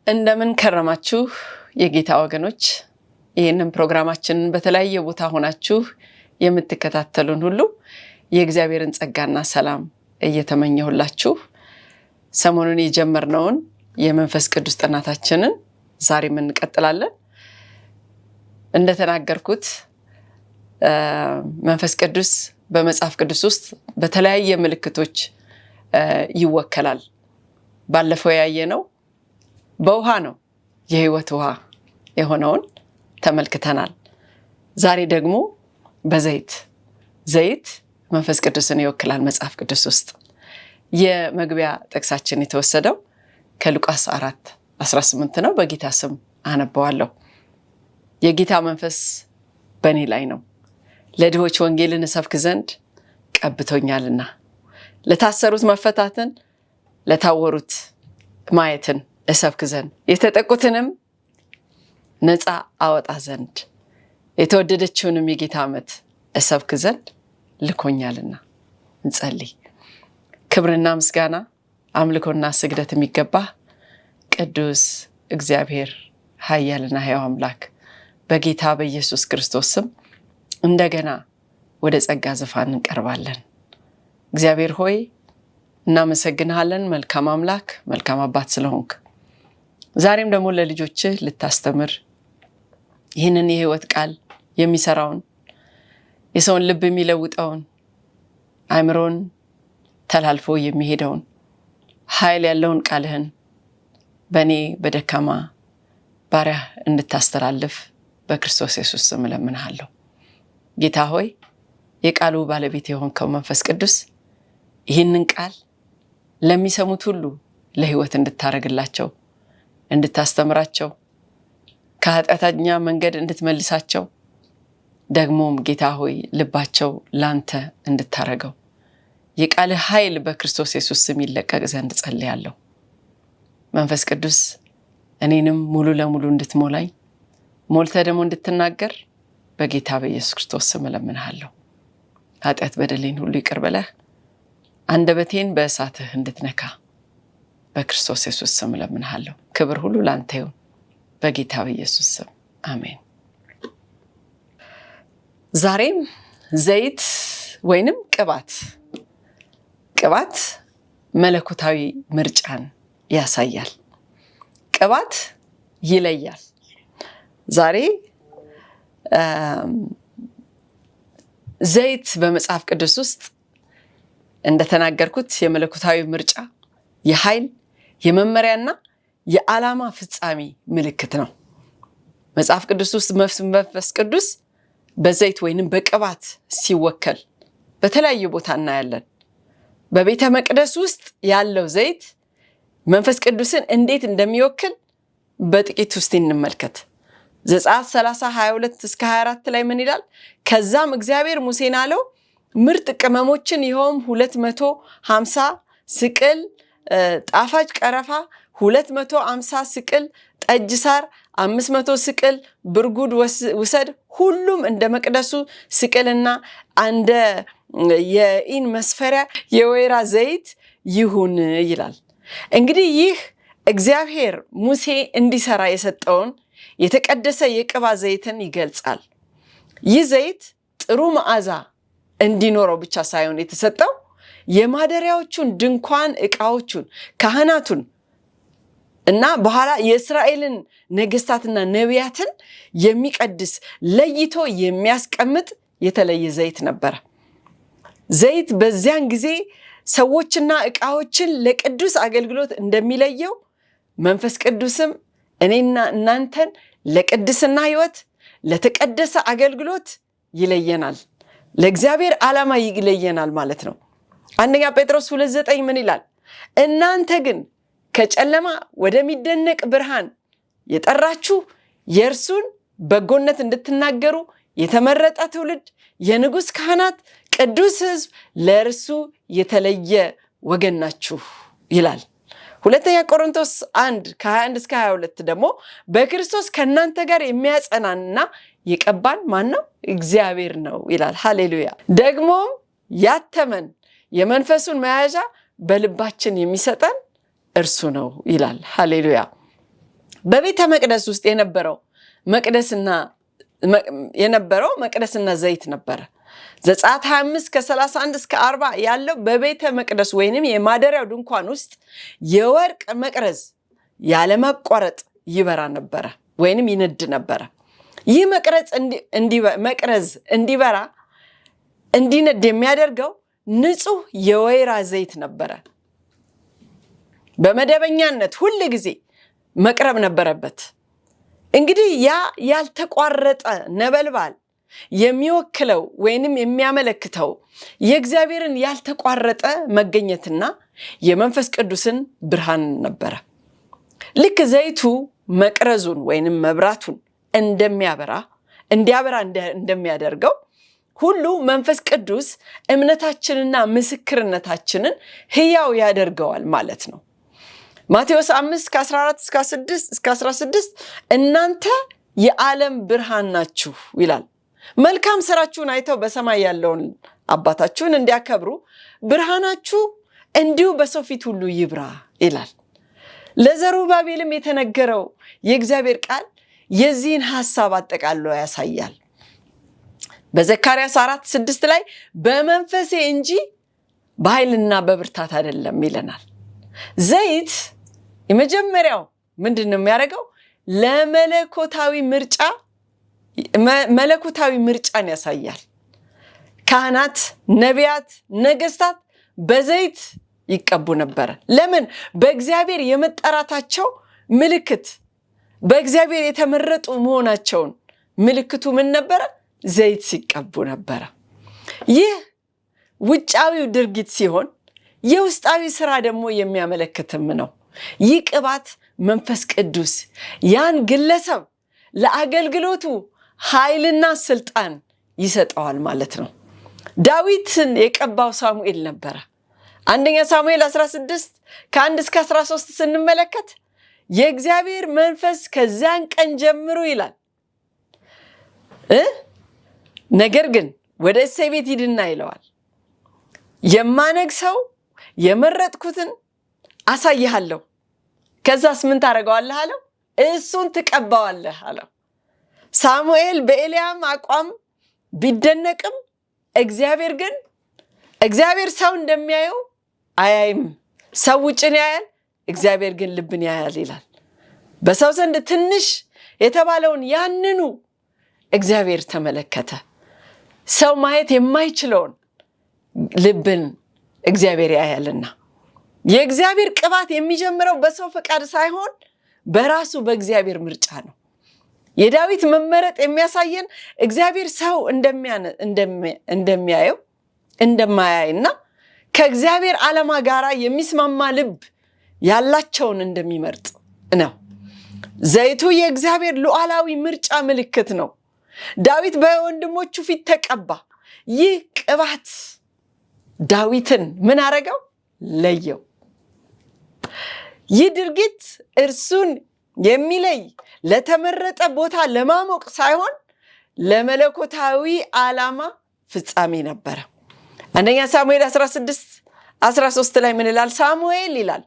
እንደምን ከረማችሁ የጌታ ወገኖች። ይህንን ፕሮግራማችንን በተለያየ ቦታ ሆናችሁ የምትከታተሉን ሁሉ የእግዚአብሔርን ጸጋና ሰላም እየተመኘሁላችሁ ሰሞኑን የጀመርነውን የመንፈስ ቅዱስ ጥናታችንን ዛሬም እንቀጥላለን። እንደተናገርኩት መንፈስ ቅዱስ በመጽሐፍ ቅዱስ ውስጥ በተለያየ ምልክቶች ይወከላል። ባለፈው ያየነው በውሃ ነው፣ የህይወት ውሃ የሆነውን ተመልክተናል። ዛሬ ደግሞ ዘይት መንፈስ ቅዱስን ይወክላል። መጽሐፍ ቅዱስ ውስጥ የመግቢያ ጥቅሳችን የተወሰደው ከሉቃስ 4:18 ነው። በጌታ ስም አነበዋለሁ። የጌታ መንፈስ በእኔ ላይ ነው፣ ለድሆች ወንጌልን እሰብክ ዘንድ ቀብቶኛልና፣ ለታሰሩት መፈታትን፣ ለታወሩት ማየትን እሰብክ ዘንድ፣ የተጠቁትንም ነፃ አወጣ ዘንድ፣ የተወደደችውንም የጌታ ዓመት እሰብክ ዘንድ ልኮኛልና። እንጸልይ። ክብርና ምስጋና አምልኮና ስግደት የሚገባ ቅዱስ እግዚአብሔር ኃያልና ሕያው አምላክ በጌታ በኢየሱስ ክርስቶስ ስም እንደገና ወደ ጸጋ ዙፋን እንቀርባለን። እግዚአብሔር ሆይ እናመሰግንሃለን። መልካም አምላክ፣ መልካም አባት ስለሆንክ ዛሬም ደግሞ ለልጆችህ ልታስተምር ይህንን የህይወት ቃል የሚሰራውን የሰውን ልብ የሚለውጠውን አእምሮን ተላልፎ የሚሄደውን ኃይል ያለውን ቃልህን በእኔ በደካማ ባሪያ እንድታስተላልፍ በክርስቶስ ኢየሱስ ስም እለምንሃለሁ። ጌታ ሆይ የቃሉ ባለቤት የሆንከው መንፈስ ቅዱስ ይህንን ቃል ለሚሰሙት ሁሉ ለህይወት እንድታረግላቸው፣ እንድታስተምራቸው፣ ከኃጢአተኛ መንገድ እንድትመልሳቸው፣ ደግሞም ጌታ ሆይ ልባቸው ላንተ እንድታረገው የቃልህ ኃይል በክርስቶስ ኢየሱስ ስም ይለቀቅ ዘንድ ጸልያለሁ። መንፈስ ቅዱስ እኔንም ሙሉ ለሙሉ እንድትሞላኝ፣ ሞልተ ደግሞ እንድትናገር በጌታ በኢየሱስ ክርስቶስ ስም እለምንሃለሁ። ኃጢአት በደሌን ሁሉ ይቅር በለህ አንደበቴን በእሳትህ እንድትነካ በክርስቶስ ኢየሱስ ስም እለምንሃለሁ። ክብር ሁሉ ላንተ ይሁን በጌታ በኢየሱስ ስም አሜን። ዛሬም ዘይት ወይንም ቅባት መለኮታዊ ምርጫን ያሳያል። ቅባት ይለያል። ዛሬ ዘይት በመጽሐፍ ቅዱስ ውስጥ እንደተናገርኩት የመለኮታዊ ምርጫ፣ የኃይል፣ የመመሪያና የዓላማ ፍጻሜ ምልክት ነው። መጽሐፍ ቅዱስ ውስጥ መንፈስ ቅዱስ በዘይት ወይንም በቅባት ሲወከል በተለያየ ቦታ እናያለን። በቤተ መቅደስ ውስጥ ያለው ዘይት መንፈስ ቅዱስን እንዴት እንደሚወክል በጥቂት ውስጥ እንመልከት። ዘጸአት 30:22-24 ላይ ምን ይላል? ከዛም እግዚአብሔር ሙሴን አለው፣ ምርጥ ቅመሞችን ይኸውም 250 ስቅል ጣፋጭ ቀረፋ፣ 250 ስቅል ጠጅ ሳር፣ 500 ስቅል ብርጉድ ውሰድ፣ ሁሉም እንደ መቅደሱ ስቅልና እንደ የኢን መስፈሪያ የወይራ ዘይት ይሁን ይላል። እንግዲህ ይህ እግዚአብሔር ሙሴ እንዲሰራ የሰጠውን የተቀደሰ የቅባት ዘይትን ይገልጻል። ይህ ዘይት ጥሩ መዓዛ እንዲኖረው ብቻ ሳይሆን የተሰጠው የማደሪያዎቹን ድንኳን ዕቃዎቹን ካህናቱን እና በኋላ የእስራኤልን ነገስታትና ነቢያትን የሚቀድስ ለይቶ የሚያስቀምጥ የተለየ ዘይት ነበር። ዘይት በዚያን ጊዜ ሰዎችና ዕቃዎችን ለቅዱስ አገልግሎት እንደሚለየው መንፈስ ቅዱስም እኔና እናንተን ለቅድስና ህይወት፣ ለተቀደሰ አገልግሎት ይለየናል። ለእግዚአብሔር ዓላማ ይለየናል ማለት ነው። አንደኛ ጴጥሮስ 2:9 ምን ይላል? እናንተ ግን ከጨለማ ወደሚደነቅ ብርሃን የጠራችሁ የእርሱን በጎነት እንድትናገሩ የተመረጠ ትውልድ፣ የንጉሥ ካህናት፣ ቅዱስ ሕዝብ፣ ለእርሱ የተለየ ወገን ናችሁ ይላል። ሁለተኛ ቆሮንቶስ 1:21-22 ደግሞ በክርስቶስ ከእናንተ ጋር የሚያጸናንና የቀባን ማን ነው? እግዚአብሔር ነው ይላል። ሃሌሉያ። ደግሞም ያተመን የመንፈሱን መያዣ በልባችን የሚሰጠን እርሱ ነው ይላል። ሃሌሉያ። በቤተ መቅደስ ውስጥ የነበረው መቅደስና ዘይት ነበረ። ዘጸአት 25 ከ31 እስከ 40 ያለው በቤተ መቅደስ ወይንም የማደሪያው ድንኳን ውስጥ የወርቅ መቅረዝ ያለማቋረጥ ይበራ ነበረ ወይንም ይነድ ነበረ። ይህ መቅረዝ እንዲበራ እንዲነድ የሚያደርገው ንጹህ የወይራ ዘይት ነበረ። በመደበኛነት ሁል ጊዜ መቅረብ ነበረበት። እንግዲህ ያ ያልተቋረጠ ነበልባል የሚወክለው ወይንም የሚያመለክተው የእግዚአብሔርን ያልተቋረጠ መገኘትና የመንፈስ ቅዱስን ብርሃን ነበረ። ልክ ዘይቱ መቅረዙን ወይንም መብራቱን እንዲያበራ እንደሚያደርገው ሁሉ መንፈስ ቅዱስ እምነታችንና ምስክርነታችንን ሕያው ያደርገዋል ማለት ነው። ማቴዎስ 5 ከ14 እስከ 16 እናንተ የዓለም ብርሃን ናችሁ ይላል። መልካም ስራችሁን አይተው በሰማይ ያለውን አባታችሁን እንዲያከብሩ ብርሃናችሁ እንዲሁ በሰው ፊት ሁሉ ይብራ ይላል። ለዘሩባቤልም የተነገረው የእግዚአብሔር ቃል የዚህን ሐሳብ አጠቃሎ ያሳያል። በዘካርያስ 4:6 ላይ በመንፈሴ እንጂ በኃይልና በብርታት አይደለም ይለናል። ዘይት የመጀመሪያው ምንድነው የሚያደርገው? መለኮታዊ ምርጫን ያሳያል። ካህናት፣ ነቢያት፣ ነገስታት በዘይት ይቀቡ ነበር። ለምን? በእግዚአብሔር የመጠራታቸው ምልክት፣ በእግዚአብሔር የተመረጡ መሆናቸውን ምልክቱ ምን ነበረ? ዘይት ሲቀቡ ነበረ። ይህ ውጫዊው ድርጊት ሲሆን የውስጣዊ ስራ ደግሞ የሚያመለክትም ነው። ይህ ቅባት መንፈስ ቅዱስ ያን ግለሰብ ለአገልግሎቱ ኃይልና ስልጣን ይሰጠዋል ማለት ነው። ዳዊትን የቀባው ሳሙኤል ነበረ። አንደኛ ሳሙኤል 16 ከ1 እስከ 13 ስንመለከት የእግዚአብሔር መንፈስ ከዚያን ቀን ጀምሮ ይላል ነገር ግን ወደ እሴይ ቤት ሂድና ይለዋል። የማነግሰው የመረጥኩትን አሳይሃለሁ። ከዛስ ምን ታደርገዋለህ አለው? እሱን ትቀባዋለህ አለው። ሳሙኤል በኤልያም አቋም ቢደነቅም እግዚአብሔር ሰው እንደሚያየው አያይም። ሰው ውጭን ያያል፣ እግዚአብሔር ግን ልብን ያያል ይላል። በሰው ዘንድ ትንሽ የተባለውን ያንኑ እግዚአብሔር ተመለከተ። ሰው ማየት የማይችለውን ልብን እግዚአብሔር ያያልና የእግዚአብሔር ቅባት የሚጀምረው በሰው ፈቃድ ሳይሆን በራሱ በእግዚአብሔር ምርጫ ነው። የዳዊት መመረጥ የሚያሳየን እግዚአብሔር ሰው እንደማያይና ከእግዚአብሔር ዓላማ ጋር የሚስማማ ልብ ያላቸውን እንደሚመርጥ ነው። ዘይቱ የእግዚአብሔር ሉዓላዊ ምርጫ ምልክት ነው። ዳዊት በወንድሞቹ ፊት ተቀባ። ይህ ቅባት ዳዊትን ምን አረገው? ለየው። ይህ ድርጊት እርሱን የሚለይ ለተመረጠ ቦታ ለማሞቅ ሳይሆን ለመለኮታዊ ዓላማ ፍጻሜ ነበረ። አንደኛ ሳሙኤል 16:13 ላይ ምን ይላል? ሳሙኤል ይላል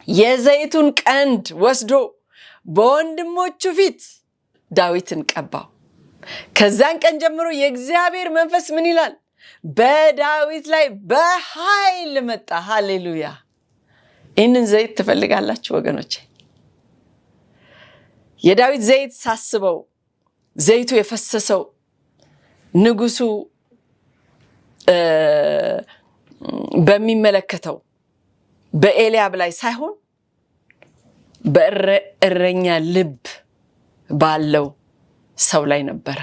የዘይቱን ቀንድ ወስዶ በወንድሞቹ ፊት ዳዊትን ቀባው። ከዛን ቀን ጀምሮ የእግዚአብሔር መንፈስ ምን ይላል? በዳዊት ላይ በኃይል መጣ። ሃሌሉያ! ይህንን ዘይት ትፈልጋላችሁ ወገኖቼ? የዳዊት ዘይት ሳስበው ዘይቱ የፈሰሰው ንጉሱ በሚመለከተው በኤልያብ ላይ ሳይሆን በእረኛ ልብ ባለው ሰው ላይ ነበረ።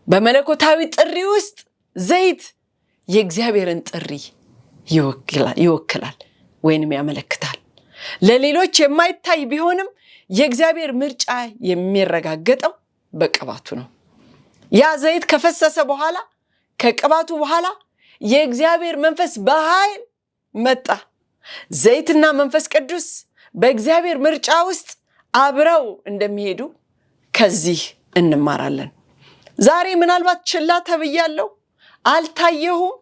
በመለኮታዊ ጥሪ ውስጥ ዘይት የእግዚአብሔርን ጥሪ ይወክላል ወይንም ያመለክታል። ለሌሎች የማይታይ ቢሆንም የእግዚአብሔር ምርጫ የሚረጋገጠው በቅባቱ ነው። ያ ዘይት ከፈሰሰ በኋላ ከቅባቱ በኋላ የእግዚአብሔር መንፈስ በኃይል መጣ። ዘይትና መንፈስ ቅዱስ በእግዚአብሔር ምርጫ ውስጥ አብረው እንደሚሄዱ ከዚህ እንማራለን። ዛሬ ምናልባት ችላ ተብያለሁ፣ አልታየሁም፣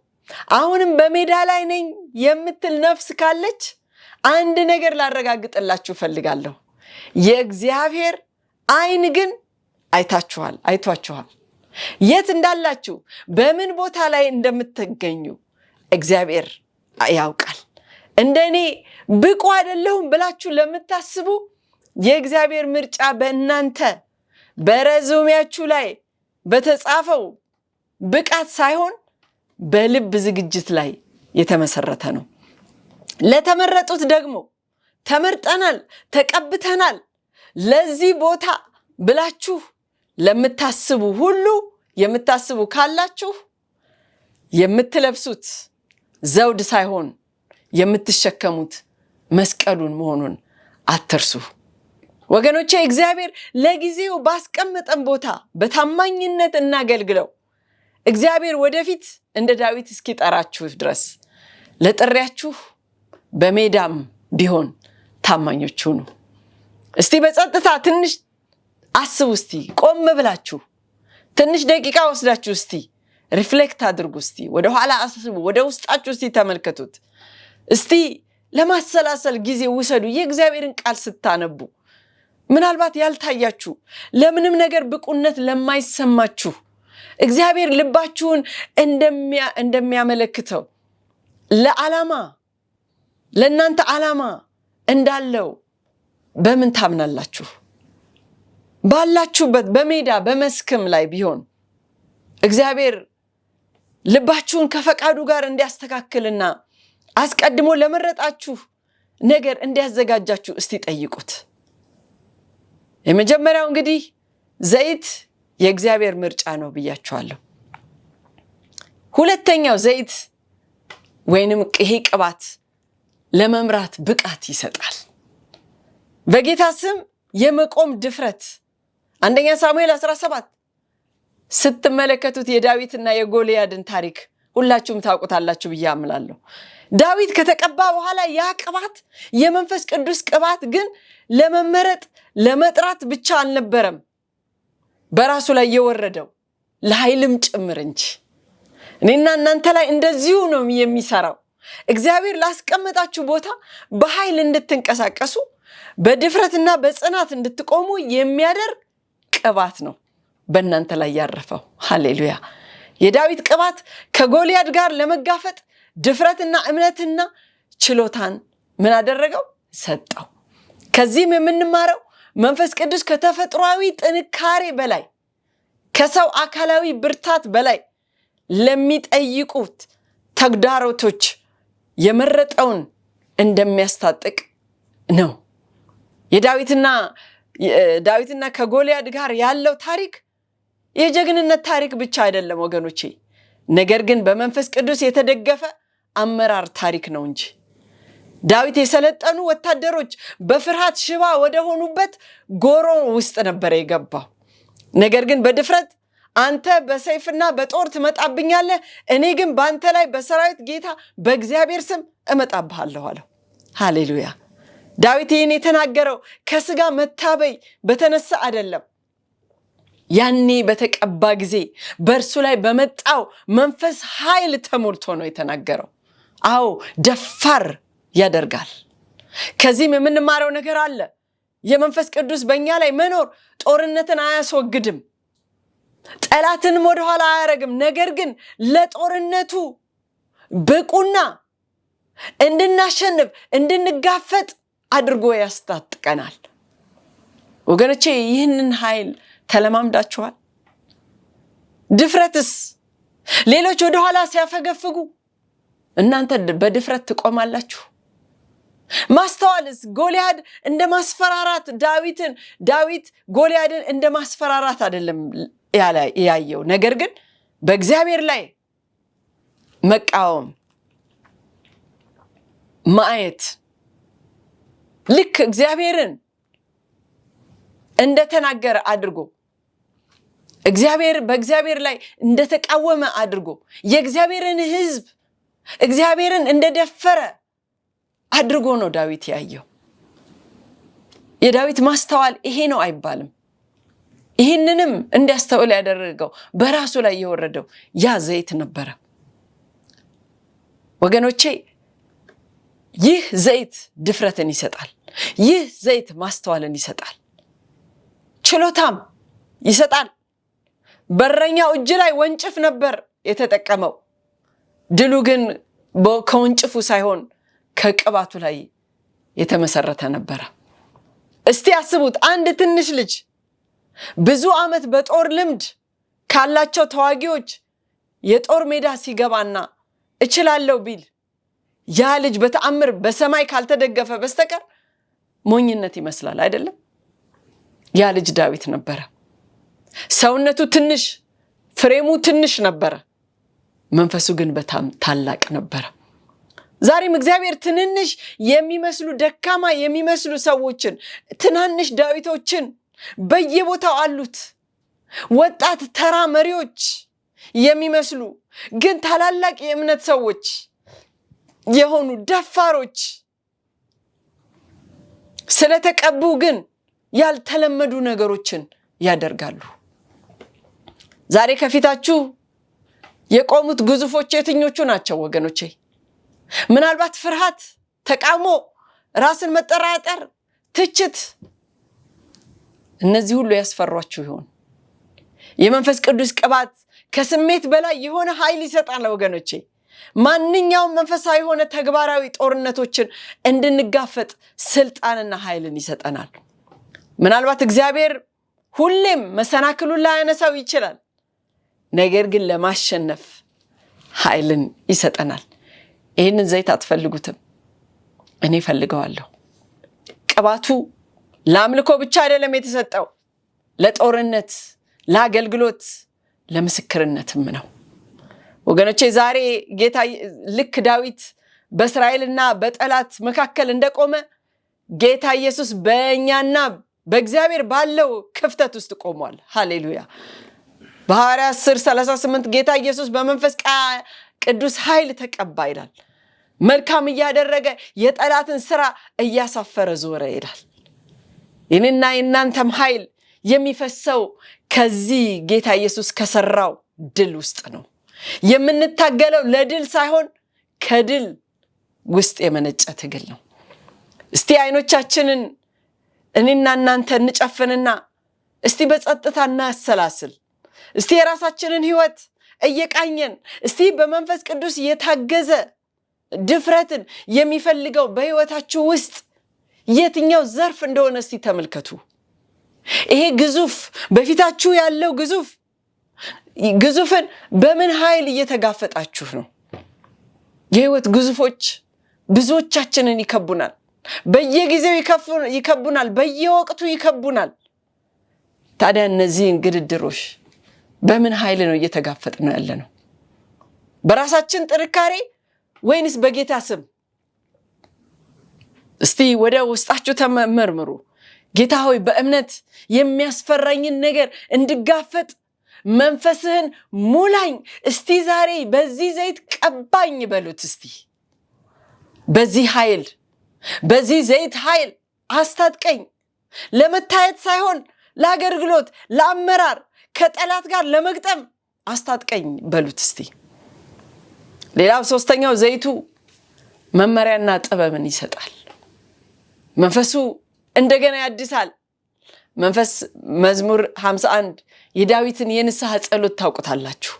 አሁንም በሜዳ ላይ ነኝ የምትል ነፍስ ካለች አንድ ነገር ላረጋግጥላችሁ ፈልጋለሁ። የእግዚአብሔር ዓይን ግን አይቷችኋል። የት እንዳላችሁ በምን ቦታ ላይ እንደምትገኙ እግዚአብሔር ያውቃል። እንደኔ ብቁ አይደለሁም ብላችሁ ለምታስቡ የእግዚአብሔር ምርጫ በእናንተ በረዙሜያችሁ ላይ በተጻፈው ብቃት ሳይሆን በልብ ዝግጅት ላይ የተመሰረተ ነው። ለተመረጡት ደግሞ ተመርጠናል፣ ተቀብተናል ለዚህ ቦታ ብላችሁ ለምታስቡ ሁሉ የምታስቡ ካላችሁ የምትለብሱት ዘውድ ሳይሆን የምትሸከሙት መስቀሉን መሆኑን አትርሱ። ወገኖቼ እግዚአብሔር ለጊዜው ባስቀመጠን ቦታ በታማኝነት እናገልግለው። እግዚአብሔር ወደፊት እንደ ዳዊት እስኪጠራችሁ ድረስ ለጥሪያችሁ በሜዳም ቢሆን ታማኞች ሁኑ። እስቲ በጸጥታ ትንሽ አስቡ። እስቲ ቆም ብላችሁ ትንሽ ደቂቃ ወስዳችሁ እስቲ ሪፍሌክት አድርጉ። እስቲ ወደ ኋላ አስቡ፣ ወደ ውስጣችሁ እስቲ ተመልከቱት። እስቲ ለማሰላሰል ጊዜ ውሰዱ። የእግዚአብሔርን ቃል ስታነቡ ምናልባት ያልታያችሁ ለምንም ነገር ብቁነት ለማይሰማችሁ እግዚአብሔር ልባችሁን እንደሚያመለክተው ለዓላማ ለእናንተ ዓላማ እንዳለው በምን ታምናላችሁ? ባላችሁበት በሜዳ በመስክም ላይ ቢሆን እግዚአብሔር ልባችሁን ከፈቃዱ ጋር እንዲያስተካክልና አስቀድሞ ለመረጣችሁ ነገር እንዲያዘጋጃችሁ እስቲ ጠይቁት። የመጀመሪያው እንግዲህ ዘይት የእግዚአብሔር ምርጫ ነው ብያችኋለሁ። ሁለተኛው ዘይት ወይንም ይሄ ቅባት ለመምራት ብቃት ይሰጣል። በጌታ ስም የመቆም ድፍረት። አንደኛ ሳሙኤል 17 ስትመለከቱት የዳዊትና የጎልያድን ታሪክ ሁላችሁም ታውቁታላችሁ ብዬ አምናለሁ። ዳዊት ከተቀባ በኋላ ያ ቅባት የመንፈስ ቅዱስ ቅባት ግን ለመመረጥ ለመጥራት ብቻ አልነበረም በራሱ ላይ የወረደው ለኃይልም ጭምር እንጂ። እኔና እናንተ ላይ እንደዚሁ ነው የሚሰራው። እግዚአብሔር ላስቀመጣችሁ ቦታ በኃይል እንድትንቀሳቀሱ በድፍረትና በጽናት እንድትቆሙ የሚያደርግ ቅባት ነው በእናንተ ላይ ያረፈው። ሃሌሉያ። የዳዊት ቅባት ከጎልያድ ጋር ለመጋፈጥ ድፍረትና እምነትና ችሎታን ምን አደረገው? ሰጠው። ከዚህም የምንማረው መንፈስ ቅዱስ ከተፈጥሯዊ ጥንካሬ በላይ ከሰው አካላዊ ብርታት በላይ ለሚጠይቁት ተግዳሮቶች የመረጠውን እንደሚያስታጥቅ ነው። ዳዊትና ከጎልያድ ጋር ያለው ታሪክ የጀግንነት ታሪክ ብቻ አይደለም ወገኖቼ፣ ነገር ግን በመንፈስ ቅዱስ የተደገፈ አመራር ታሪክ ነው እንጂ። ዳዊት የሰለጠኑ ወታደሮች በፍርሃት ሽባ ወደ ሆኑበት ጎሮ ውስጥ ነበር የገባው። ነገር ግን በድፍረት አንተ በሰይፍና በጦር ትመጣብኛለህ፣ እኔ ግን በአንተ ላይ በሰራዊት ጌታ በእግዚአብሔር ስም እመጣብሃለሁ አለው። ሃሌሉያ። ዳዊት ይህን የተናገረው ከስጋ መታበይ በተነሳ አይደለም። ያኔ በተቀባ ጊዜ በእርሱ ላይ በመጣው መንፈስ ኃይል ተሞልቶ ነው የተናገረው። አዎ ደፋር ያደርጋል። ከዚህም የምንማረው ነገር አለ። የመንፈስ ቅዱስ በእኛ ላይ መኖር ጦርነትን አያስወግድም፣ ጠላትንም ወደኋላ አያረግም። ነገር ግን ለጦርነቱ ብቁና እንድናሸንፍ እንድንጋፈጥ አድርጎ ያስታጥቀናል። ወገኖቼ ይህንን ኃይል ተለማምዳችኋል? ድፍረትስ? ሌሎች ወደኋላ ሲያፈገፍጉ እናንተ በድፍረት ትቆማላችሁ? ማስተዋልስ? ጎልያድ እንደ ማስፈራራት ዳዊት ጎልያድን እንደ ማስፈራራት አይደለም ያየው፣ ነገር ግን በእግዚአብሔር ላይ መቃወም ማየት፣ ልክ እግዚአብሔርን እንደተናገረ አድርጎ በእግዚአብሔር ላይ እንደተቃወመ አድርጎ የእግዚአብሔርን ሕዝብ እግዚአብሔርን እንደደፈረ አድርጎ ነው ዳዊት ያየው። የዳዊት ማስተዋል ይሄ ነው አይባልም። ይህንንም እንዲያስተውል ያደረገው በራሱ ላይ የወረደው ያ ዘይት ነበረ። ወገኖቼ ይህ ዘይት ድፍረትን ይሰጣል። ይህ ዘይት ማስተዋልን ይሰጣል፣ ችሎታም ይሰጣል። በረኛው እጅ ላይ ወንጭፍ ነበር የተጠቀመው። ድሉ ግን ከወንጭፉ ሳይሆን ከቅባቱ ላይ የተመሰረተ ነበር። እስቲ አስቡት፣ አንድ ትንሽ ልጅ ብዙ ዓመት በጦር ልምድ ካላቸው ተዋጊዎች የጦር ሜዳ ሲገባና እችላለሁ ቢል ያ ልጅ በተአምር በሰማይ ካልተደገፈ በስተቀር ሞኝነት ይመስላል አይደለም? ያ ልጅ ዳዊት ነበር። ሰውነቱ ትንሽ፣ ፍሬሙ ትንሽ ነበር፣ መንፈሱ ግን በጣም ታላቅ ነበር። ዛሬም እግዚአብሔር ትንንሽ የሚመስሉ ደካማ የሚመስሉ ሰዎችን፣ ትናንሽ ዳዊቶችን በየቦታው አሉት። ወጣት ተራ መሪዎች የሚመስሉ ግን ታላላቅ የእምነት ሰዎች የሆኑ ደፋሮች ስለተቀቡ ግን ያልተለመዱ ነገሮችን ያደርጋሉ። ዛሬ ከፊታችሁ የቆሙት ግዙፎች የትኞቹ ናቸው ወገኖቼ? ምናልባት ፍርሃት፣ ተቃውሞ፣ ራስን መጠራጠር፣ ትችት፣ እነዚህ ሁሉ ያስፈሯችሁ ይሆን? የመንፈስ ቅዱስ ቅባት ከስሜት በላይ የሆነ ኃይል ይሰጣል ወገኖቼ። ማንኛውም መንፈሳዊ የሆነ ተግባራዊ ጦርነቶችን እንድንጋፈጥ ስልጣንና ኃይልን ይሰጠናል። ምናልባት እግዚአብሔር ሁሌም መሰናክሉን ላያነሳው ይችላል፣ ነገር ግን ለማሸነፍ ኃይልን ይሰጠናል። ይህንን ዘይት አትፈልጉትም? እኔ ፈልገዋለሁ። ቅባቱ ለአምልኮ ብቻ አይደለም የተሰጠው፣ ለጦርነት፣ ለአገልግሎት፣ ለምስክርነትም ነው። ወገኖቼ ዛሬ ጌታ ልክ ዳዊት በእስራኤልና በጠላት መካከል እንደቆመ ጌታ ኢየሱስ በእኛና በእግዚአብሔር ባለው ክፍተት ውስጥ ቆሟል። ሃሌሉያ። በሐዋርያት 10:38 ጌታ ኢየሱስ በመንፈስ ቅዱስ ኃይል ተቀባ ይላል። መልካም እያደረገ የጠላትን ስራ እያሳፈረ ዞረ ይላል። የኔና የናንተም ኃይል የሚፈሰው ከዚህ ጌታ ኢየሱስ ከሰራው ድል ውስጥ ነው። የምንታገለው ለድል ሳይሆን ከድል ውስጥ የመነጨ ትግል ነው። እስቲ አይኖቻችንን እኔና እናንተ እንጨፍንና እስቲ በጸጥታ እናሰላስል። እስቲ የራሳችንን ህይወት እየቃኘን እስቲ በመንፈስ ቅዱስ የታገዘ ድፍረትን የሚፈልገው በህይወታችሁ ውስጥ የትኛው ዘርፍ እንደሆነ እስቲ ተመልከቱ። ይሄ ግዙፍ በፊታችሁ ያለው ግዙፍን በምን ኃይል እየተጋፈጣችሁ ነው? የህይወት ግዙፎች ብዙዎቻችንን ይከቡናል። በየጊዜው ይከቡናል፣ በየወቅቱ ይከቡናል። ታዲያ እነዚህን ግድድሮች በምን ኃይል ነው እየተጋፈጥነው ያለነው? በራሳችን ጥንካሬ ወይንስ በጌታ ስም? እስቲ ወደ ውስጣችሁ ተመርምሩ። ጌታ ሆይ በእምነት የሚያስፈራኝን ነገር እንድጋፈጥ መንፈስህን ሙላኝ፣ እስቲ ዛሬ በዚህ ዘይት ቀባኝ በሉት። እስቲ በዚህ ዘይት ኃይል አስታጥቀኝ፣ ለመታየት ሳይሆን ለአገልግሎት፣ ለአመራር፣ ከጠላት ጋር ለመግጠም አስታጥቀኝ በሉት እስቲ። ሌላው ሶስተኛው ዘይቱ መመሪያና ጥበብን ይሰጣል። መንፈሱ እንደገና ያድሳል። መዝሙር 51 የዳዊትን የንስሐ ጸሎት ታውቁታላችሁ።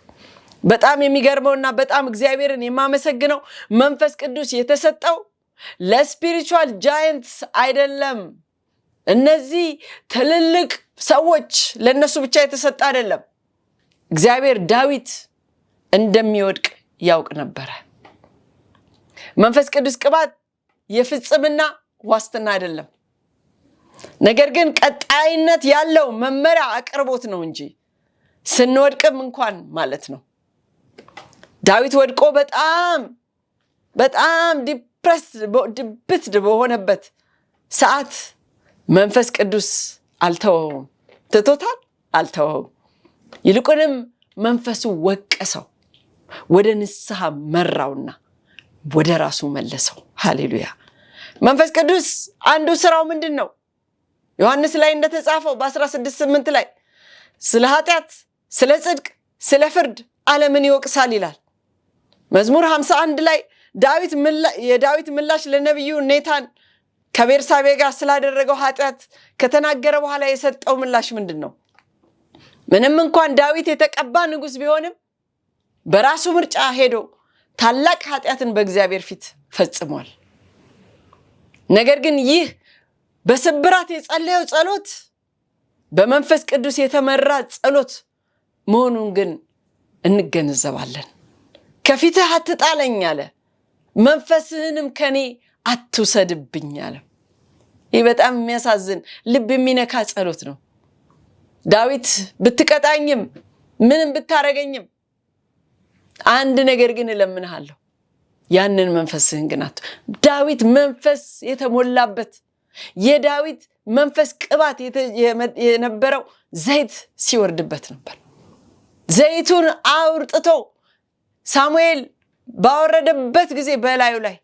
በጣም የሚገርመውና በጣም እግዚአብሔርን የማመሰግነው መንፈስ ቅዱስ የተሰጠው ለስፒሪቹዋል ጃይንትስ አይደለም። እነዚህ ትልልቅ ሰዎች ለነሱ ብቻ የተሰጠ አይደለም። እግዚአብሔር ዳዊት እንደሚወድቅ ያውቅ ነበር። መንፈስ ቅዱስ ቅባት የፍጽምና ዋስትና አይደለም፣ ነገር ግን ቀጣይነት ያለው መመሪያ አቅርቦት ነው እንጂ ስንወድቅም እንኳን ማለት ነው። ዳዊት ወድቆ በጣም ድብት በሆነበት ሰዓት መንፈስ ቅዱስ አልተወውም። ትቶታል? አልተወውም። ይልቁንም መንፈሱ ወቀሰው፣ ወደ ንስሐ መራውና ወደ ራሱ መለሰው። ሃሌሉያ። መንፈስ ቅዱስ አንዱ ስራው ምንድን ነው? ዮሐንስ ላይ እንደተጻፈው በ16:8 ላይ ስለ ኃጢአት፣ ስለ ጽድቅ፣ ስለ ፍርድ ዓለምን ይወቅሳል ይላል። መዝሙር 51 ላይ የዳዊት ምላሽ ለነቢዩ ኔታን ከቤርሳቤ ጋር ስላደረገው ኃጢአት ከተናገረ በኋላ የሰጠው ምላሽ ምንድነው? ምንም እንኳን ዳዊት የተቀባ ንጉስ ቢሆንም በራሱ ምርጫ ሄዶ ታላቅ ኃጢአትን በእግዚአብሔር ፊት ፈጽሟል። ነገር ግን ይህ በስብራት የጸለየው ጸሎት በመንፈስ ቅዱስ የተመራ ጸሎት መሆኑን ግን እንገነዘባለን። ከፊትህ አትጣለኝ አለ፣ መንፈስህንም ከኔ አትውሰድብኝ አለ። ይህ በጣም የሚያሳዝን ልብ የሚነካ ጸሎት ነው። ዳዊት ብትቀጣኝም ምንም ብታረገኝም አንድ ነገር ግን እለምንሃለሁ፣ ያንን መንፈስህን ግን ዳዊት መንፈስ የተሞላበት የዳዊት መንፈስ ቅባት የነበረው ዘይት ሲወርድበት ነበር። ዘይቱን አውርጥቶ ሳሙኤል ባወረደበት ጊዜ በላዩ ላይ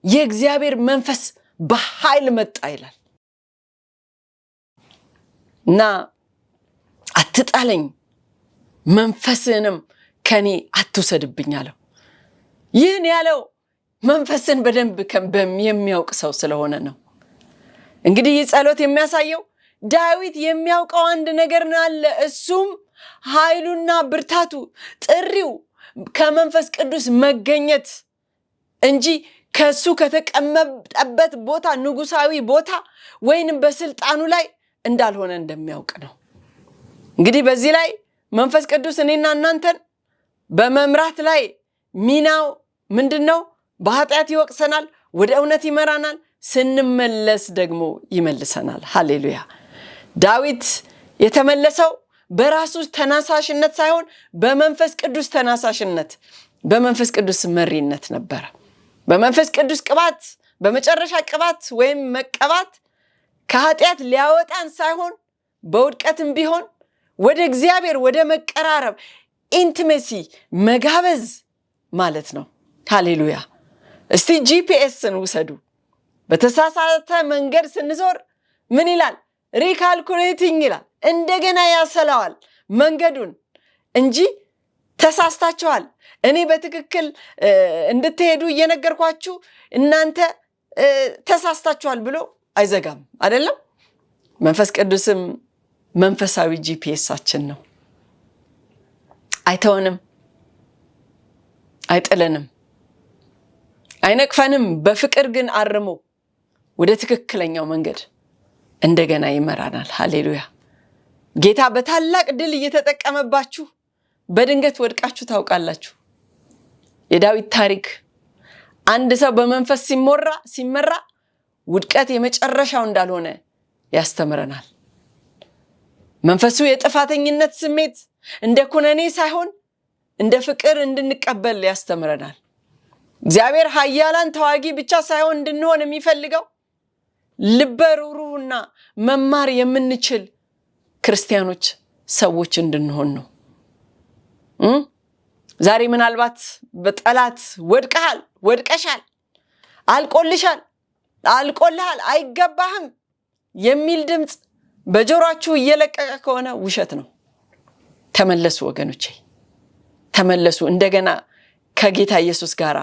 የእግዚአብሔር መንፈስ በኃይል መጣ ይላል እና አትጣለኝ መንፈስህንም ከኔ አትውሰድብኝ አለው። ይህን ያለው መንፈስን በደንብ የሚያውቅ ሰው ስለሆነ ነው። እንግዲህ ይህ ጸሎት የሚያሳየው ዳዊት የሚያውቀው አንድ ነገር አለ። እሱም ኃይሉና ብርታቱ ጥሪው ከመንፈስ ቅዱስ መገኘት እንጂ ከሱ ከተቀመጠበት ቦታ ንጉሳዊ ቦታ ወይንም በስልጣኑ ላይ እንዳልሆነ እንደሚያውቅ ነው። እንግዲህ በዚህ ላይ መንፈስ ቅዱስ እኔና እናንተን በመምራት ላይ ሚናው ምንድነው? በኃጢአት ይወቅሰናል፣ ወደ እውነት ይመራናል፣ ስንመለስ ደግሞ ይመልሰናል። ሃሌሉያ። ዳዊት የተመለሰው በራሱ ተናሳሽነት ሳይሆን በመንፈስ ቅዱስ ተናሳሽነት፣ በመንፈስ ቅዱስ መሪነት ነበር። በመንፈስ ቅዱስ ቅባት፣ በመጨረሻ ቅባት ወይም መቀባት ከኃጢአት ሊያወጣን ሳይሆን በውድቀትም ቢሆን ወደ እግዚአብሔር ወደ መቀራረብ ኢንቲሜሲ መጋበዝ ማለት ነው። ሃሌሉያ። እስቲ ጂፒኤስን ውሰዱ። በተሳሳተ መንገድ ስንዞር ምን ይላል? ሪካልኩሌቲንግ ይላል። እንደገና ያሰላዋል መንገዱን እንጂ ተሳስታችኋል፣ እኔ በትክክል እንድትሄዱ እየነገርኳችሁ እናንተ ተሳስታችኋል ብሎ አይዘጋም አይደለም? መንፈስ ቅዱስም መንፈሳዊ ጂፒኤሳችን ነው። አይተወንም፣ አይጥለንም፣ አይነቅፈንም። በፍቅር ግን አርሞ ወደ ትክክለኛው መንገድ እንደገና ይመራናል። ሃሌሉያ። ጌታ በታላቅ ድል እየተጠቀመባችሁ በድንገት ወድቃችሁ ታውቃላችሁ? የዳዊት ታሪክ አንድ ሰው በመንፈስ ሲመራ ውድቀት የመጨረሻው እንዳልሆነ ያስተምረናል። መንፈሱ የጥፋተኝነት ስሜት እንደ ኩነኔ ሳይሆን እንደ ፍቅር እንድንቀበል ያስተምረናል። እግዚአብሔር ኃያላን ተዋጊ ብቻ ሳይሆን እንድንሆን የሚፈልገው ልበ ሩህሩህና መማር የምንችል ክርስቲያኖች ሰዎች እንድንሆን ነው። ዛሬ ምናልባት በጠላት ወድቀሃል፣ ወድቀሻል፣ አልቆልሻል፣ አልቆልሃል፣ አይገባህም የሚል ድምፅ በጆሮአችሁ እየለቀቀ ከሆነ ውሸት ነው። ተመለሱ ወገኖቼ፣ ተመለሱ። እንደገና ከጌታ ኢየሱስ ጋር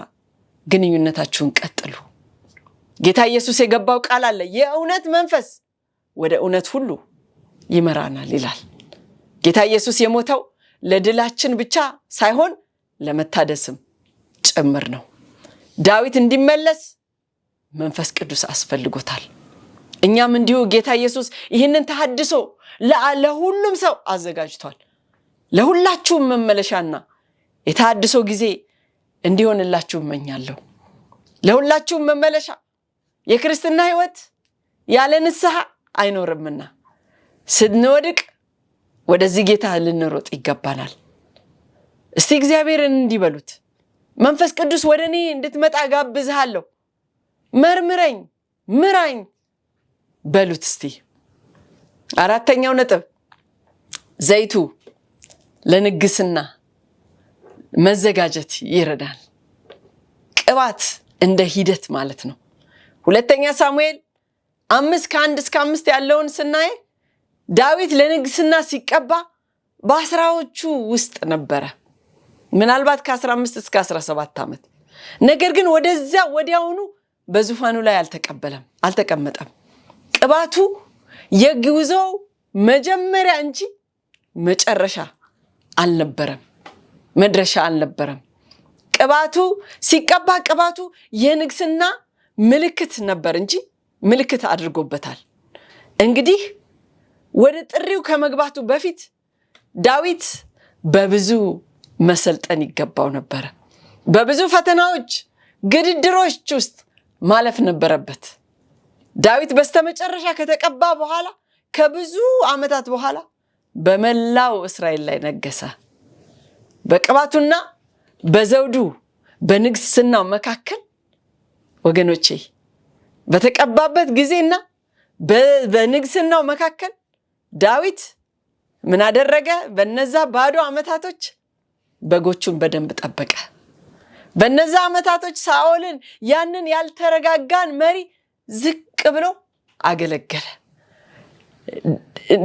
ግንኙነታችሁን ቀጥሉ። ጌታ ኢየሱስ የገባው ቃል አለ፣ የእውነት መንፈስ ወደ እውነት ሁሉ ይመራናል ይላል። ጌታ ኢየሱስ የሞተው ለድላችን ብቻ ሳይሆን ለመታደስም ጭምር ነው። ዳዊት እንዲመለስ መንፈስ ቅዱስ አስፈልጎታል። እኛም እንዲሁ ጌታ ኢየሱስ ይህንን ተሐድሶ ለሁሉም ሰው አዘጋጅቷል። ለሁላችሁም መመለሻና የተሐድሶ ጊዜ እንዲሆንላችሁ እመኛለሁ። ለሁላችሁም መመለሻ። የክርስትና ሕይወት ያለ ንስሐ አይኖርምና ስንወድቅ ወደዚህ ጌታ ልንሮጥ ይገባናል። እስቲ እግዚአብሔርን እንዲበሉት፣ መንፈስ ቅዱስ ወደ እኔ እንድትመጣ ጋብዝሃለሁ፣ መርምረኝ፣ ምራኝ በሉት እስቲ። አራተኛው ነጥብ ዘይቱ ለንግስና መዘጋጀት ይረዳል። ቅባት እንደ ሂደት ማለት ነው። ሁለተኛ ሳሙኤል 5:1-5 ያለውን ስናይ ዳዊት ለንግስና ሲቀባ በአስራዎቹ ውስጥ ነበረ፣ ምናልባት ከ15 እስከ 17 ዓመት። ነገር ግን ወደዚያ ወዲያውኑ በዙፋኑ ላይ አልተቀመጠም። ቅባቱ የጉዞው መጀመሪያ እንጂ መጨረሻ አልነበረም፣ መድረሻ አልነበረም። ቅባቱ ሲቀባ ቅባቱ የንግስና ምልክት ነበር እንጂ ምልክት አድርጎበታል። እንግዲህ ወደ ጥሪው ከመግባቱ በፊት ዳዊት በብዙ መሰልጠን ይገባው ነበር። በብዙ ፈተናዎች፣ ግድድሮች ውስጥ ማለፍ ነበረበት። ዳዊት በስተመጨረሻ ከተቀባ በኋላ ከብዙ ዓመታት በኋላ በመላው እስራኤል ላይ ነገሰ። በቅባቱና በዘውዱ በንግስናው መካከል ወገኖቼ በተቀባበት ጊዜና በንግስናው መካከል ዳዊት ምን አደረገ? በነዛ ባዶ ዓመታቶች በጎቹን በደንብ ጠበቀ። በነዛ ዓመታቶች ሳኦልን ያንን ያልተረጋጋን መሪ ዝቅ ብሎ አገለገለ።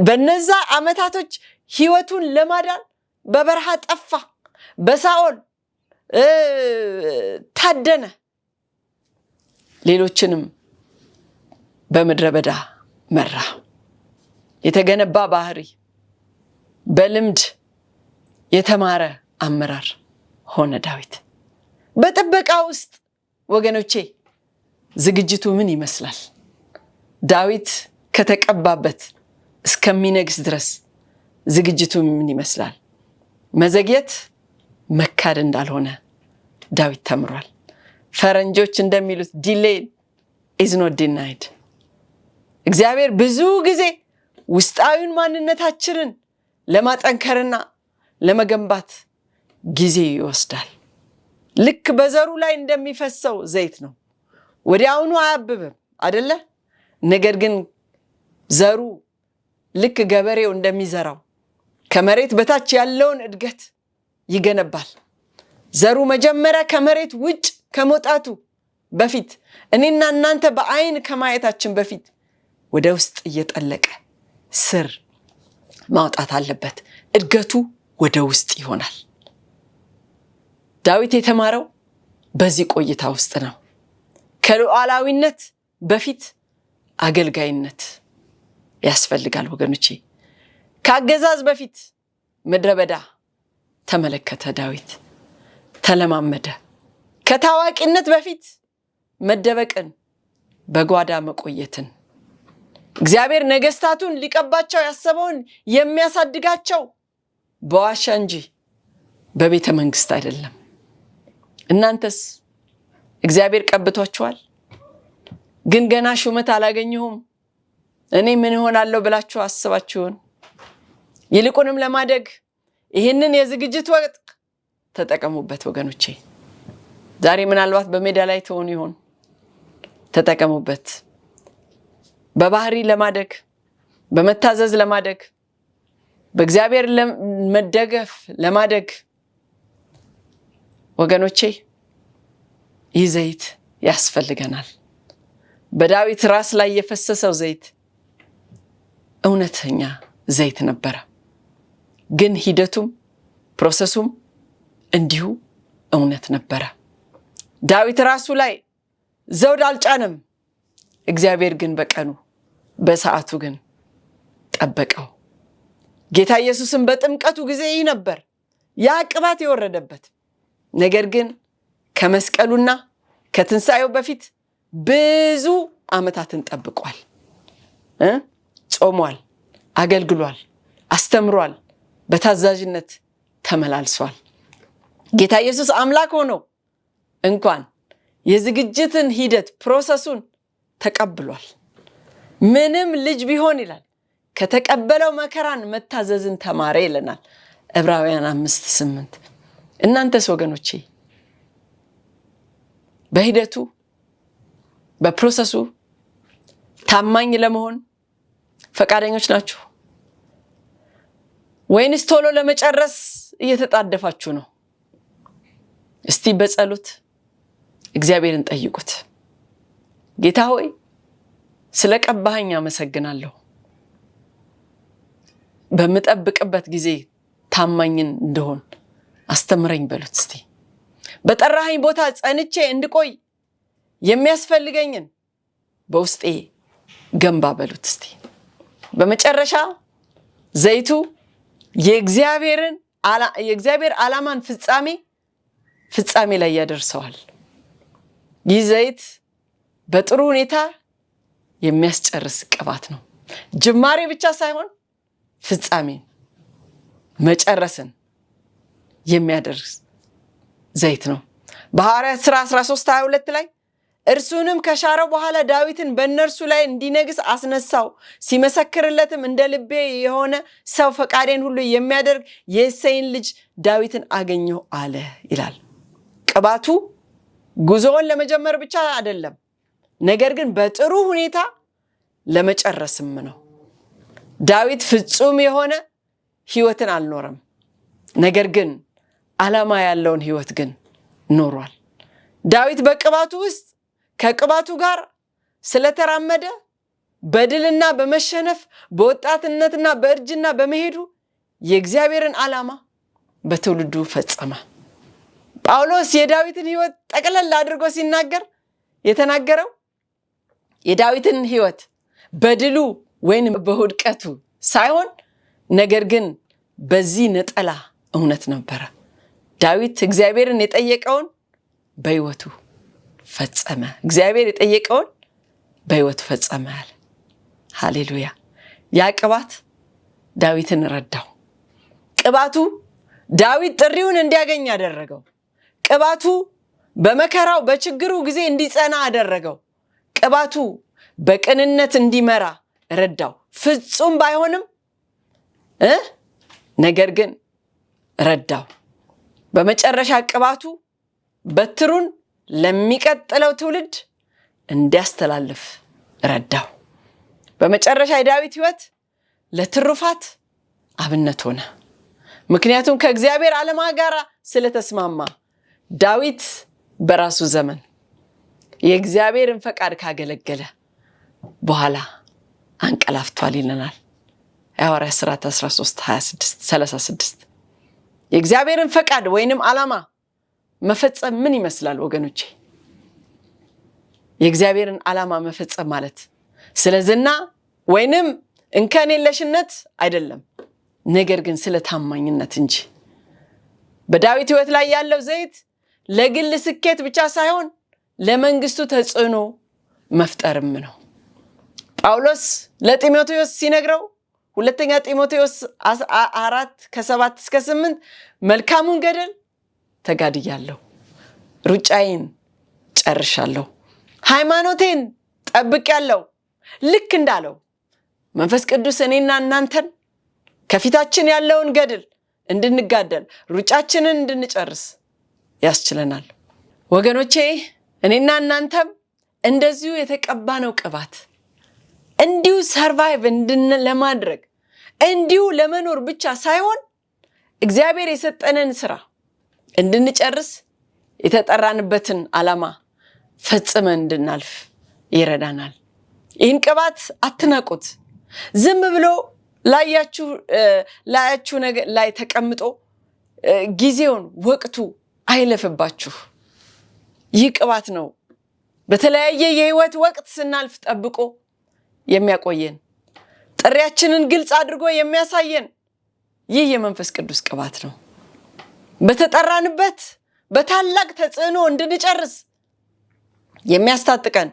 በነዛ ዓመታቶች ህይወቱን ለማዳን በበረሃ ጠፋ፣ በሳኦል ታደነ። ሌሎችንም በምድረ በዳ መራ። የተገነባ ባህሪ፣ በልምድ የተማረ አመራር ሆነ ዳዊት። በጥበቃ ውስጥ ወገኖቼ ዝግጅቱ ምን ይመስላል? ዳዊት ከተቀባበት እስከሚነግስ ድረስ ዝግጅቱ ምን ይመስላል? መዘግየት መካድ እንዳልሆነ ዳዊት ተምሯል። ፈረንጆች እንደሚሉት ዲሌይ ኢዝ ኖት ዲናይድ። እግዚአብሔር ብዙ ጊዜ ውስጣዊውን ማንነታችንን ለማጠንከርና ለመገንባት ጊዜ ይወስዳል። ልክ በዘሩ ላይ እንደሚፈሰው ዘይት ነው። ወዲያውኑ አያብብም አይደለ? ነገር ግን ዘሩ ልክ ገበሬው እንደሚዘራው ከመሬት በታች ያለውን እድገት ይገነባል። ዘሩ መጀመሪያ ከመሬት ውጭ ከመውጣቱ በፊት እኔና እናንተ በአይን ከማየታችን በፊት ወደ ውስጥ እየጠለቀ ስር ማውጣት አለበት። እድገቱ ወደ ውስጥ ይሆናል። ዳዊት የተማረው በዚህ ቆይታ ውስጥ ነው። ከሉዓላዊነት በፊት አገልጋይነት ያስፈልጋል ወገኖቼ። ከአገዛዝ በፊት ምድረ በዳ ተመለከተ ዳዊት፣ ተለማመደ። ከታዋቂነት በፊት መደበቅን፣ በጓዳ መቆየትን፣ እግዚአብሔር ነገስታቱን ሊቀባቸው ያሰበውን የሚያሳድጋቸው በዋሻ እንጂ በቤተ መንግስት አይደለም። እናንተስ እግዚአብሔር ቀብቷችኋል፣ ግን ገና ሹመት አላገኘሁም እኔ ምን ሆናለሁ ብላችሁ አስባችሁን? ይልቁንም ለማደግ ይህንን የዝግጅት ወቅት ተጠቀሙበት ወገኖቼ። ዛሬ ምናልባት በሜዳ ላይ ትሆኑ ይሆን? ተጠቀሙበት። በባህሪ ለማደግ፣ በመታዘዝ ለማደግ፣ በእግዚአብሔር ለመደገፍ ለማደግ ወገኖቼ ይህ ዘይት ያስፈልገናል። በዳዊት ራስ ላይ የፈሰሰው ዘይት እውነተኛ ዘይት ነበረ። ግን ሂደቱም ፕሮሰሱም እንዲሁ እውነት ነበረ። ዳዊት ራሱ ላይ ዘውድ አልጫነም። እግዚአብሔር ግን በቀኑ በሰዓቱ ግን ጠበቀው። ጌታ ኢየሱስን በጥምቀቱ ጊዜ ይህ ነበር ያ ቅባት የወረደበት። ነገር ግን ከመስቀሉና ከትንሣኤው በፊት ብዙ ዓመታትን ጠብቋል። ጾሟል፣ አገልግሏል፣ አስተምሯል፣ በታዛዥነት ተመላልሷል። ጌታ ኢየሱስ አምላክ ሆኖ እንኳን የዝግጅትን ሂደት ፕሮሰሱን ተቀብሏል። ምንም ልጅ ቢሆን ይላል ከተቀበለው መከራን መታዘዝን ተማረ ይለናል ዕብራውያን 5:8። እናንተስ ወገኖቼ በሂደቱ በፕሮሰሱ ታማኝ ለመሆን ፈቃደኞች ናችሁ ወይንስ ቶሎ ለመጨረስ እየተጣደፋችሁ ነው? እስቲ በጸሎት እግዚአብሔርን ጠይቁት። ጌታ ሆይ ስለቀባኸኝ አመሰግናለሁ፣ በምጠብቅበት ጊዜ ታማኝን እንደሆን አስተምረኝ በሉት። እስቲ በጠራኸኝ ቦታ ጸንቼ እንድቆይ የሚያስፈልገኝን በውስጤ ገንባ በሉት እስቲ። በመጨረሻ ዘይቱ የእግዚአብሔር ዓላማን ፍጻሜ ላይ ያደርሰዋል። ይህ ዘይት በጥሩ ሁኔታ የሚያስጨርስ ቅባት ነው። ጅማሬ ብቻ ሳይሆን ፍጻሜን መጨረስን የሚያደርስ ዘይት ነው። በሐዋርያት ሥራ 13:22 ላይ እርሱንም ከሻረው በኋላ ዳዊትን በእነርሱ ላይ እንዲነግስ አስነሳው፣ ሲመሰክርለትም እንደ ልቤ የሆነ ሰው ፈቃዴን ሁሉ የሚያደርግ የእሴይን ልጅ ዳዊትን አገኘሁ አለ ይላል። ቅባቱ ጉዞውን ለመጀመር ብቻ አይደለም፣ ነገር ግን በጥሩ ሁኔታ ለመጨረስም ነው። ዳዊት ፍጹም የሆነ ህይወትን አልኖረም፣ ነገር ግን ዓላማ ያለውን ህይወት ግን ኖሯል። ዳዊት በቅባቱ ውስጥ ከቅባቱ ጋር ስለተራመደ በድልና በመሸነፍ በወጣትነትና በእርጅና በመሄዱ የእግዚአብሔርን ዓላማ በትውልዱ ፈጸመ። ጳውሎስ የዳዊትን ህይወት ጠቅለል አድርጎ ሲናገር የተናገረው የዳዊትን ህይወት በድሉ ወይንም በውድቀቱ ሳይሆን ነገር ግን በዚህ ነጠላ እውነት ነበረ። ዳዊት እግዚአብሔርን የጠየቀውን በህይወቱ ፈጸመ። እግዚአብሔር የጠየቀውን በህይወቱ ፈጸመ አለ። ሃሌሉያ! ያ ቅባት ዳዊትን ረዳው። ቅባቱ ዳዊት ጥሪውን እንዲያገኝ አደረገው። ቅባቱ በመከራው በችግሩ ጊዜ እንዲጸና አደረገው። ቅባቱ በቅንነት እንዲመራ ረዳው። ፍጹም ባይሆንም ነገር ግን ረዳው። በመጨረሻ ቅባቱ በትሩን ለሚቀጥለው ትውልድ እንዲያስተላልፍ ረዳው። በመጨረሻ የዳዊት ህይወት ለትሩፋት አብነት ሆነ። ምክንያቱም ከእግዚአብሔር ዓላማ ጋር ስለተስማማ ዳዊት በራሱ ዘመን የእግዚአብሔርን ፈቃድ ካገለገለ በኋላ አንቀላፍቷል ይለናል ሐዋርያት ሥራ 13:36 የእግዚአብሔርን ፈቃድ ወይንም ዓላማ መፈጸም ምን ይመስላል ወገኖቼ? የእግዚአብሔርን ዓላማ መፈጸም ማለት ስለዝና ወይንም እንከን የለሽነት አይደለም፣ ነገር ግን ስለ ታማኝነት እንጂ። በዳዊት ህይወት ላይ ያለው ዘይት ለግል ስኬት ብቻ ሳይሆን ለመንግስቱ ተጽዕኖ መፍጠርም ነው። ጳውሎስ ለጢሞቴዎስ ሲነግረው ሁለተኛ ጢሞቴዎስ 4:7-8 መልካሙን ገድል ተጋድያለሁ፣ ሩጫዬን ጨርሻለሁ፣ ሃይማኖቴን ጠብቄያለሁ። ልክ እንዳለው መንፈስ ቅዱስ እኔና እናንተን ከፊታችን ያለውን ገድል እንድንጋደል ሩጫችንን እንድንጨርስ ያስችለናል። ወገኖቼ እኔና እናንተም እንደዚሁ የተቀባነው ቅባት እንዲሁ ሰርቫይቭ ለማድረግ እንዲሁ ለመኖር ብቻ ሳይሆን እግዚአብሔር የሰጠንን ስራ እንድንጨርስ የተጠራንበትን ዓላማ ፈጽመን እንድናልፍ ይረዳናል። ይህን ቅባት አትናቁት። ዝም ብሎ ላያችሁ ነገር ላይ ተቀምጦ ጊዜውን ወቅቱ አይለፍባችሁ። ይህ ቅባት ነው በተለያየ የህይወት ወቅት ስናልፍ ጠብቆ የሚያቆየን፣ ጥሪያችንን ግልጽ አድርጎ የሚያሳየን ይህ የመንፈስ ቅዱስ ቅባት ነው። በተጠራንበት በታላቅ ተጽዕኖ እንድንጨርስ የሚያስታጥቀን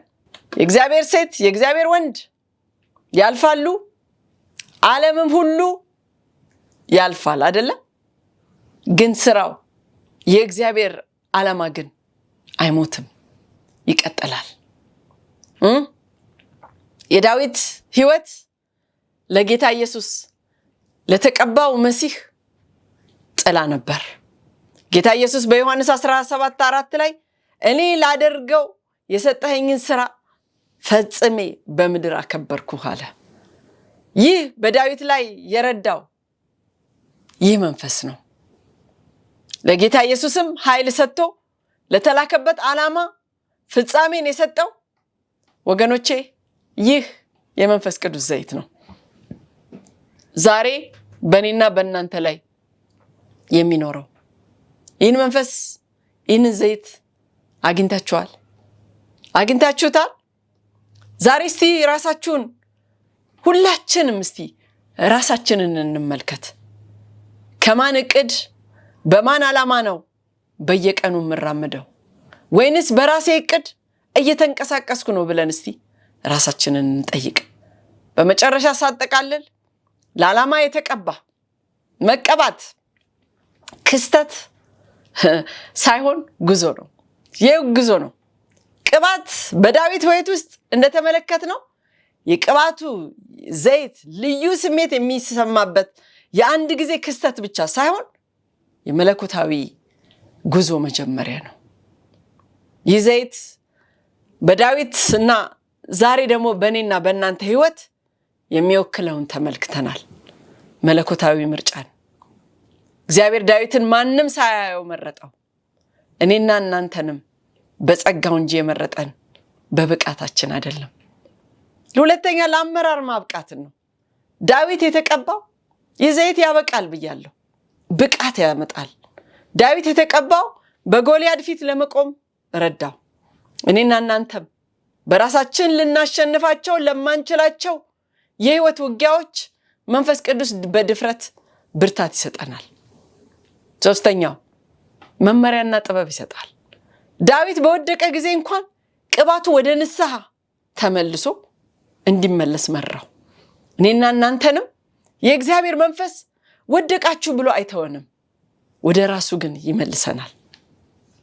የእግዚአብሔር ሴት የእግዚአብሔር ወንድ ያልፋሉ፣ ዓለምም ሁሉ ያልፋል አይደለም? ግን ስራው የእግዚአብሔር ዓላማ ግን አይሞትም፣ ይቀጥላል። የዳዊት ህይወት ለጌታ ኢየሱስ ለተቀባው መሲህ ጥላ ነበር። ጌታ ኢየሱስ በዮሐንስ 17:4 ላይ እኔ ላደርገው የሰጠኸኝን ስራ ፈጽሜ በምድር አከበርኩህ አለ። ይህ በዳዊት ላይ የረዳው ይህ መንፈስ ነው። ለጌታ ኢየሱስም ኃይል ሰጥቶ ለተላከበት ዓላማ ፍጻሜን የሰጠው ወገኖቼ ይህ የመንፈስ ቅዱስ ዘይት ነው። ዛሬ በእኔና በእናንተ ላይ የሚኖረው ይህን መንፈስ ይህን ዘይት አግኝታችኋል? አግኝታችሁታል? ዛሬ እስቲ ራሳችሁን ሁላችንም እስቲ ራሳችንን እንመልከት። ከማን እቅድ በማን ዓላማ ነው በየቀኑ ምራመደው? ወይንስ በራሴ እቅድ እየተንቀሳቀስኩ ነው ብለን እስቲ ራሳችንን እንጠይቅ። በመጨረሻ ሳጠቃልል ለዓላማ የተቀባ መቀባት ክስተት ሳይሆን ጉዞ ነው። ይህ ጉዞ ነው። ቅባት በዳዊት ሕይወት ውስጥ እንደተመለከትነው የቅባቱ ዘይት ልዩ ስሜት የሚሰማበት የአንድ ጊዜ ክስተት ብቻ ሳይሆን የመለኮታዊ ጉዞ መጀመሪያ ነው። ይህ ዘይት በዳዊትና ዛሬ ደግሞ በእኔና በእናንተ ሕይወት የሚወክለውን ተመልክተናል። መለኮታዊ ምርጫን እግዚአብሔር ዳዊትን ማንም ሳያየው መረጠው። እኔና እናንተንም በጸጋው እንጂ የመረጠን በብቃታችን አይደለም። ሁለተኛ ለአመራር ማብቃትን ነው። ዳዊት የተቀባው ይህ ዘይት ያበቃል ብያለሁ፣ ብቃት ያመጣል። ዳዊት የተቀባው በጎልያድ ፊት ለመቆም ረዳው። እኔና እናንተም በራሳችን ልናሸንፋቸው ለማንችላቸው የህይወት ውጊያዎች መንፈስ ቅዱስ በድፍረት ብርታት ይሰጠናል። ሶስተኛው መመሪያና ጥበብ ይሰጣል። ዳዊት በወደቀ ጊዜ እንኳን ቅባቱ ወደ ንስሐ ተመልሶ እንዲመለስ መራው። እኔና እናንተንም የእግዚአብሔር መንፈስ ወደቃችሁ ብሎ አይተወንም፣ ወደ ራሱ ግን ይመልሰናል።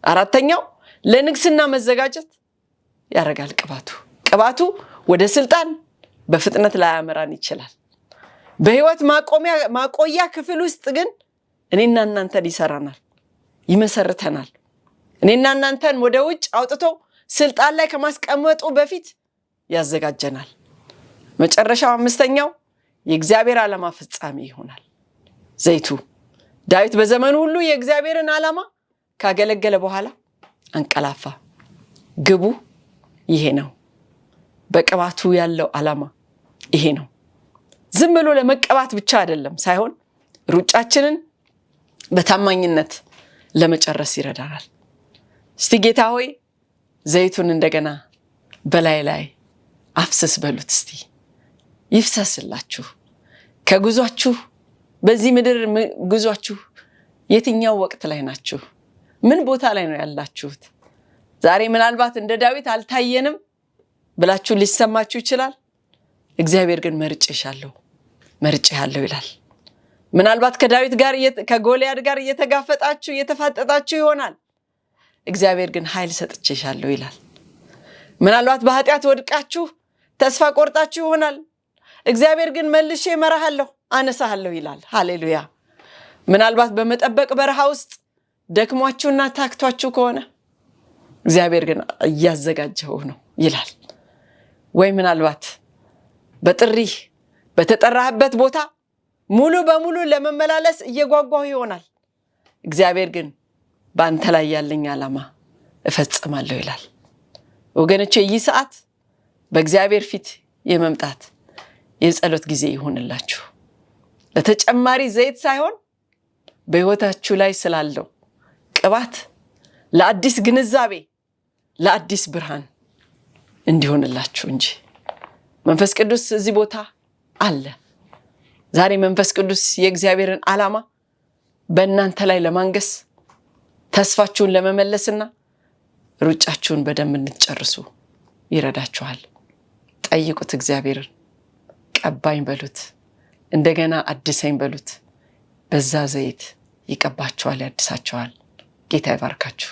አራተኛው ለንግስና መዘጋጀት ያደርጋል። ቅባቱ ወደ ስልጣን በፍጥነት ላያመራን ይችላል። በህይወት ማቆያ ክፍል ውስጥ ግን እኔና እናንተን ይሰራናል፣ ይመሰርተናል። እኔና እናንተን ወደ ውጭ አውጥቶ ስልጣን ላይ ከማስቀመጡ በፊት ያዘጋጀናል። መጨረሻው አምስተኛው የእግዚአብሔር ዓላማ ፍጻሜ ይሆናል። ዘይቱ ዳዊት በዘመኑ ሁሉ የእግዚአብሔርን ዓላማ ካገለገለ በኋላ አንቀላፋ። ግቡ ይሄ ነው። በቅባቱ ያለው ዓላማ ይሄ ነው። ዝም ብሎ ለመቀባት ብቻ አይደለም ሳይሆን ሩጫችንን በታማኝነት ለመጨረስ ይረዳናል። እስቲ ጌታ ሆይ ዘይቱን እንደገና በላይ አፍስስ በሉት። እስቲ ይፍሰስላችሁ። ከጉዟችሁ በዚህ ምድር ጉዟችሁ የትኛው ወቅት ላይ ናችሁ? ምን ቦታ ላይ ነው ያላችሁት? ዛሬ ምናልባት እንደ ዳዊት አልታየንም ብላችሁ ሊሰማችሁ ይችላል። እግዚአብሔር ግን መርጬሃለሁ ይላል። ምናልባት ከዳዊት ጋር ከጎልያድ ጋር እየተጋፈጣችሁ እየተፋጠጣችሁ ይሆናል። እግዚአብሔር ግን ኃይል ሰጥቼሻለሁ ይላል። ምናልባት በኃጢአት ወድቃችሁ ተስፋ ቆርጣችሁ ይሆናል። እግዚአብሔር ግን መልሼ እመራሃለሁ አነሳሃለሁ ይላል። ሃሌሉያ። ምናልባት በመጠበቅ በረሃ ውስጥ ደክሟችሁና ታክቷችሁ ከሆነ እግዚአብሔር ግን እያዘጋጀው ነው ይላል። ወይ ምናልባት በጥሪ በተጠራህበት ቦታ ሙሉ በሙሉ ለመመላለስ እየጓጓሁ ይሆናል። እግዚአብሔር ግን በአንተ ላይ ያለኝ ዓላማ እፈጽማለሁ ይላል። ወገኖቼ ይህ ሰዓት በእግዚአብሔር ፊት የመምጣት የጸሎት ጊዜ ይሁንላችሁ። ለተጨማሪ ዘይት ሳይሆን በሕይወታችሁ ላይ ስላለው ቅባት ለአዲስ ግንዛቤ ለአዲስ ብርሃን እንዲሆንላችሁ እንጂ። መንፈስ ቅዱስ እዚህ ቦታ አለ። ዛሬ መንፈስ ቅዱስ የእግዚአብሔርን ዓላማ በእናንተ ላይ ለማንገስ ተስፋችሁን ለመመለስና ሩጫችሁን በደንብ እንድትጨርሱ ይረዳችኋል። ጠይቁት እግዚአብሔርን። ቀባኝ በሉት፣ እንደገና አድሰኝ በሉት። በዛ ዘይት ይቀባችኋል፣ ያድሳችኋል። ጌታ ይባርካችሁ።